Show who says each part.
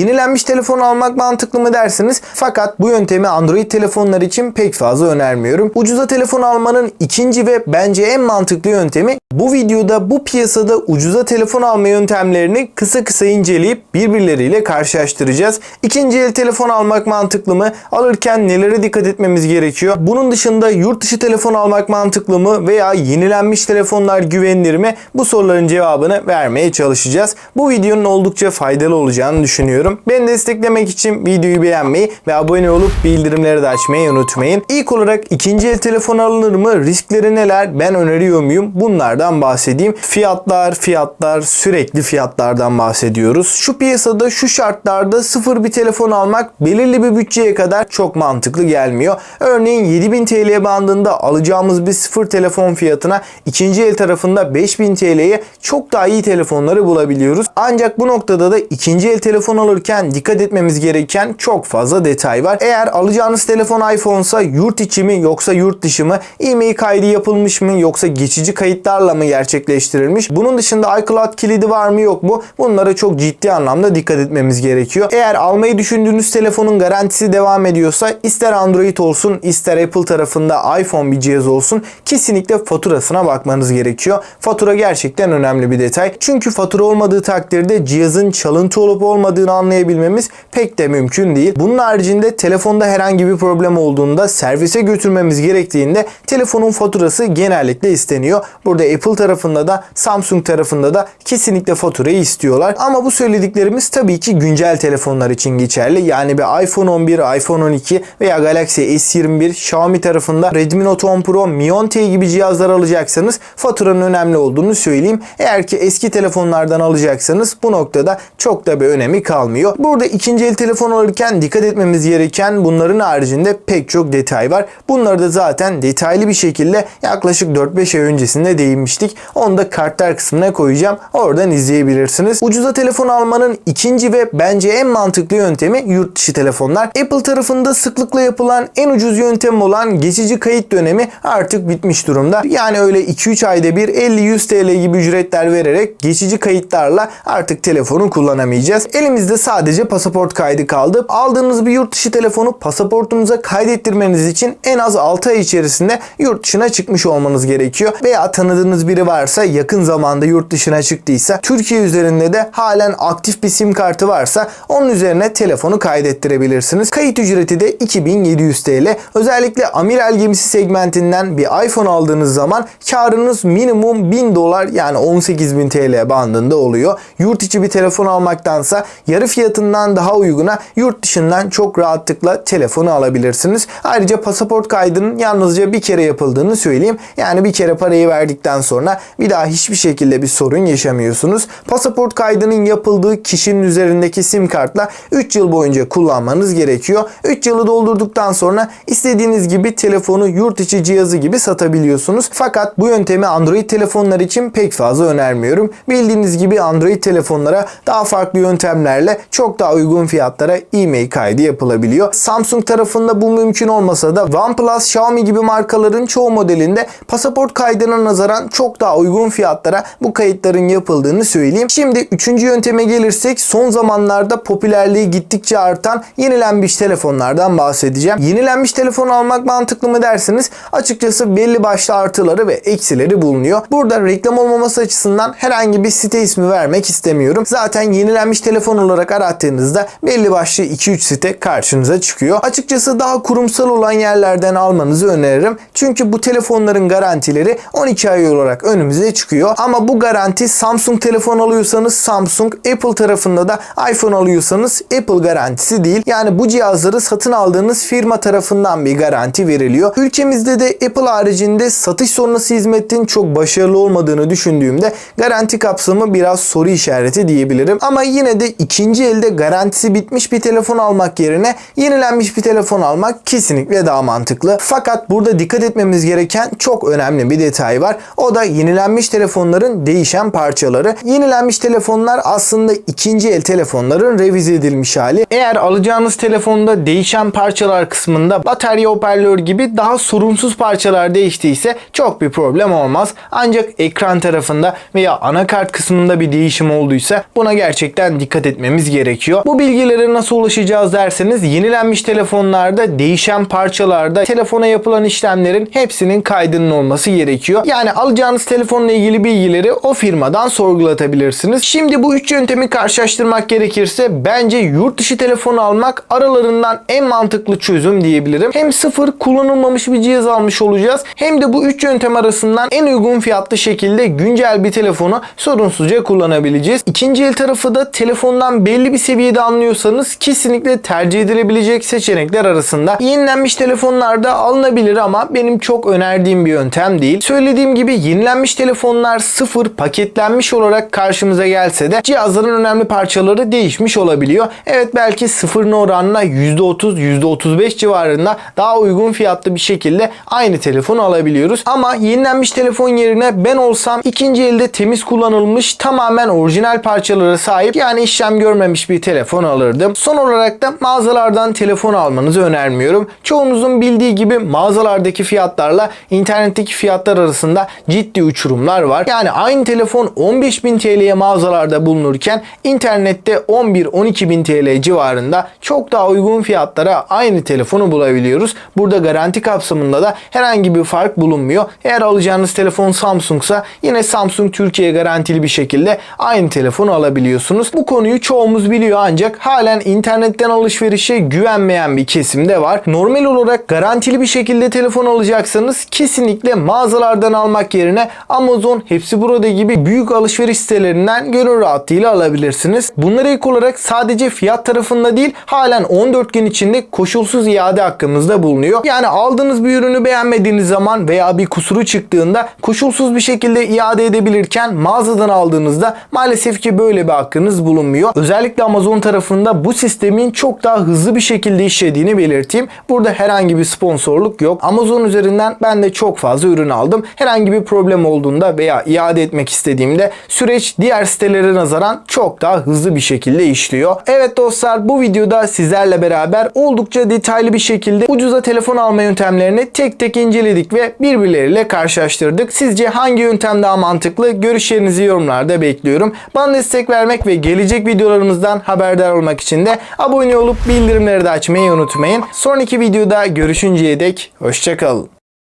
Speaker 1: yenilenmiş telefon almak mantıklı mı dersiniz? Fakat bu yöntemi Android telefonlar için pek fazla önermiyorum. Ucuza telefon almanın ikinci ve bence en mantıklı yöntemi, bu videoda bu piyasada ucuza telefon alma yöntemlerini kısa kısa inceleyip birbirleriyle karşılaştıracağız. İkinci el telefon almak mantıklı mı? Alırken nelere dikkat etmemiz gerekiyor? Bunun dışında yurt dışı telefon almak mantıklı mı veya yenilenmiş telefonlar güvenilir mi? Bu soruların cevabını vermeye çalışacağız. Bu videonun oldukça faydalı olacağını düşünüyorum. Beni desteklemek için videoyu beğenmeyi ve abone olup bildirimleri de açmayı unutmayın. İlk olarak ikinci el telefon alınır mı? Riskleri neler? Ben öneriyor muyum? Bunlardan bahsedeyim. Fiyatlar, sürekli fiyatlardan bahsediyoruz. Şu piyasada, şu şartlarda sıfır bir telefon almak belirli bir bütçeye kadar çok mantıklı gelmiyor. Örneğin 7000 TL bandında alacağımız bir sıfır telefon fiyatına ikinci el tarafında 5000 TL'ye çok daha iyi telefonları bulabiliyoruz. Ancak bu noktada da ikinci el telefon alırken dikkat etmemiz gereken çok fazla detay var. Eğer alacağınız telefon iPhone'sa yurt içi mi yoksa yurt dışı mı? E-mail kaydı yapılmış mı yoksa geçici kayıtlarla mı gerçekleştirilmiş? Bunun dışında iCloud kilidi var mı yok mu? Bunlara çok ciddi anlamda dikkat etmemiz gerekiyor. Eğer almayı düşündüğünüz telefonun garantisi devam ediyorsa, ister Android olsun ister Apple tarafında iPhone bir cihaz olsun, kesinlikle faturasına bakmanız gerekiyor. Fatura gerçekten önemli bir detay. Çünkü fatura olmadığı takdirde cihazın çalıntı olup olmadığını anlayabilmemiz pek de mümkün değil. Bunun haricinde telefonda herhangi bir problem olduğunda, servise götürmemiz gerektiğinde telefonun faturası genellikle isteniyor. Burada Apple tarafında da Samsung tarafında da kesinlikle faturayı istiyorlar. Ama bu söylediklerimiz tabii ki güncel telefonlar için geçerli. Yani bir iPhone 11, iPhone 12 veya Galaxy S21, Xiaomi tarafında Redmi Note 10 Pro, Mi 10T gibi cihazlar alacaksanız faturanın önemli olduğunu söyleyeyim. Eğer ki eski telefonlardan alacaksanız bu noktada çok da bir önemi kalmıyor. Burada ikinci el telefon alırken dikkat etmemiz gereken bunların haricinde pek çok detay var. Bunları da zaten detaylı bir şekilde yaklaşık 4-5 ay öncesinde değinmiştik. Onu da kartlar kısmına koyacağım. Oradan izleyebilirsiniz. Ucuza telefon almanın ikinci ve bence en mantıklı yöntemi yurt dışı telefonlar. Apple tarafında sıklıkla yapılan en ucuz yöntem olan geçici kayıt dönemi artık bitmiş durumda. Yani öyle 2-3 ayda bir 50-100 TL gibi ücretler vererek geçici kayıtlarla artık telefonu kullanamayacağız. Elimizde sadece pasaport kaydı kaldı. Aldığınız bir yurt dışı telefonu pasaportunuza kaydettirmeniz için en az 6 ay içerisinde yurt dışına çıkmış olmanız gerekiyor. Veya tanıdığınız biri varsa, yakın zamanda yurt dışına çıktıysa, Türkiye üzerinde de halen aktif bir sim kartı varsa onun üzerine telefonu kaydettirebilirsiniz. Kayıt ücreti de 2700 TL. Özellikle amiral gemisi segmentinden bir iPhone aldığınız zaman karınız minimum 1000 dolar yani 18.000 TL bandında oluyor. Yurt içi bir telefon almaktansa yarı fiyatından daha uyguna yurt dışından çok rahatlıkla telefonu alabilirsiniz. Ayrıca pasaport kaydının yalnızca bir kere yapıldığını söyleyeyim. Yani bir kere parayı verdikten sonra bir daha hiçbir şekilde bir sorun yaşamıyorsunuz. Pasaport kaydının yapıldığı kişinin üzerindeki sim kartla 3 yıl boyunca kullanmanız gerekiyor. 3 yılı doldurduktan sonra istediğiniz gibi telefonu yurt içi cihazı gibi satabiliyorsunuz. Fakat bu yöntemi Android telefonlar için pek fazla önermiyorum. Bildiğiniz gibi Android telefonlara daha farklı yöntemlerle çok daha uygun fiyatlara e-mail kaydı yapılabiliyor. Samsung tarafında bu mümkün olmasa da OnePlus, Xiaomi gibi markaların çoğu modelinde pasaport kaydına nazaran çok daha uygun fiyatlara bu kayıtların yapıldığını söyleyeyim. Şimdi üçüncü yönteme gelirsek, son zamanlarda popülerliği gittikçe artan yenilenmiş telefonlardan bahsedeceğim. Yenilenmiş telefon almak mantıklı mı dersiniz? Açıkçası belli başlı artıları ve eksileri bulunuyor. Burada reklam olmaması açısından herhangi bir site ismi vermek istemiyorum. Zaten yenilenmiş telefon olarak arattığınızda belli başlı 2-3 site karşınıza çıkıyor. Açıkçası daha kurumsal olan yerlerden almanızı öneririm. Çünkü bu telefonların garantileri 12 ay olarak önümüze çıkıyor. Ama bu garanti Samsung telefon alıyorsanız Samsung, Apple tarafında da iPhone alıyorsanız Apple garantisi değil. Yani bu cihazları satın aldığınız firma tarafından bir garanti veriliyor. Ülkemizde de Apple haricinde satış sonrası hizmetin çok başarılı olmadığını düşündüğümde garanti kapsamı biraz soru işareti diyebilirim. Ama yine de ikinci elde garantisi bitmiş bir telefon almak yerine yenilenmiş bir telefon almak kesinlikle daha mantıklı. Fakat burada dikkat etmemiz gereken çok önemli bir detay var. O da yenilenmiş telefonların değişen parçaları. Yenilenmiş telefonlar aslında ikinci el telefonların revize edilmiş hali. Eğer alacağınız telefonda değişen parçalar kısmında batarya, hoparlör gibi daha sorunsuz parçalar değiştiyse çok bir problem olmaz. Ancak ekran tarafında veya anakart kısmında bir değişim olduysa buna gerçekten dikkat etmemiz etmeniz gerekiyor. Bu bilgilere nasıl ulaşacağız derseniz yenilenmiş telefonlarda değişen parçalarda telefona yapılan işlemlerin hepsinin kaydının olması gerekiyor. Yani alacağınız telefonla ilgili bilgileri o firmadan sorgulatabilirsiniz. Şimdi bu 3 yöntemi karşılaştırmak gerekirse bence yurt dışı telefon almak aralarından en mantıklı çözüm diyebilirim. Hem sıfır kullanılmamış bir cihaz almış olacağız hem de bu 3 yöntem arasından en uygun fiyatlı şekilde güncel bir telefonu sorunsuzca kullanabileceğiz. İkinci el tarafı da telefondan belli bir seviyede anlıyorsanız kesinlikle tercih edilebilecek seçenekler arasında. Yenilenmiş telefonlarda alınabilir ama benim çok önerdiğim bir yöntem değil. Söylediğim gibi yenilenmiş telefonlar sıfır paketlenmiş olarak karşımıza gelse de cihazların önemli parçaları değişmiş olabiliyor. Evet, belki sıfırın oranına %30, %35 civarında daha uygun fiyatlı bir şekilde aynı telefonu alabiliyoruz. Ama yenilenmiş telefon yerine ben olsam ikinci elde temiz kullanılmış tamamen orijinal parçalara sahip, yani işlem görmemiş bir telefon alırdım. Son olarak da mağazalardan telefon almanızı önermiyorum. Çoğunuzun bildiği gibi mağazalardaki fiyatlarla internetteki fiyatlar arasında ciddi uçurumlar var. Yani aynı telefon 15.000 TL'ye mağazalarda bulunurken internette 11-12.000 TL civarında çok daha uygun fiyatlara aynı telefonu bulabiliyoruz. Burada garanti kapsamında da herhangi bir fark bulunmuyor. Eğer alacağınız telefon Samsung'sa yine Samsung Türkiye garantili bir şekilde aynı telefonu alabiliyorsunuz. Bu konuyu çoğumuz biliyor ancak halen internetten alışverişe güvenmeyen bir kesim de var. Normal olarak garantili bir şekilde telefon alacaksanız kesinlikle mağazalardan almak yerine Amazon, Hepsiburada gibi büyük alışveriş sitelerinden gönül rahatlığıyla alabilirsiniz. Bunlara ek olarak sadece fiyat tarafında değil, halen 14 gün içinde koşulsuz iade hakkımız da bulunuyor. Yani aldığınız bir ürünü beğenmediğiniz zaman veya bir kusuru çıktığında koşulsuz bir şekilde iade edebilirken mağazadan aldığınızda maalesef ki böyle bir hakkınız bulunmuyor. Özellikle Amazon tarafında bu sistemin çok daha hızlı bir şekilde işlediğini belirteyim. Burada herhangi bir sponsorluk yok. Amazon üzerinden ben de çok fazla ürün aldım. Herhangi bir problem olduğunda veya iade etmek istediğimde süreç diğer sitelere nazaran çok daha hızlı bir şekilde işliyor. Evet dostlar, bu videoda sizlerle beraber oldukça detaylı bir şekilde ucuza telefon alma yöntemlerini tek tek inceledik ve birbirleriyle karşılaştırdık. Sizce hangi yöntem daha mantıklı? Görüşlerinizi yorumlarda bekliyorum. Bana destek vermek ve gelecek videolarımızdan haberdar olmak için de abone olup bildirimleri de açmayı unutmayın. Sonraki videoda görüşünceye dek hoşça kalın.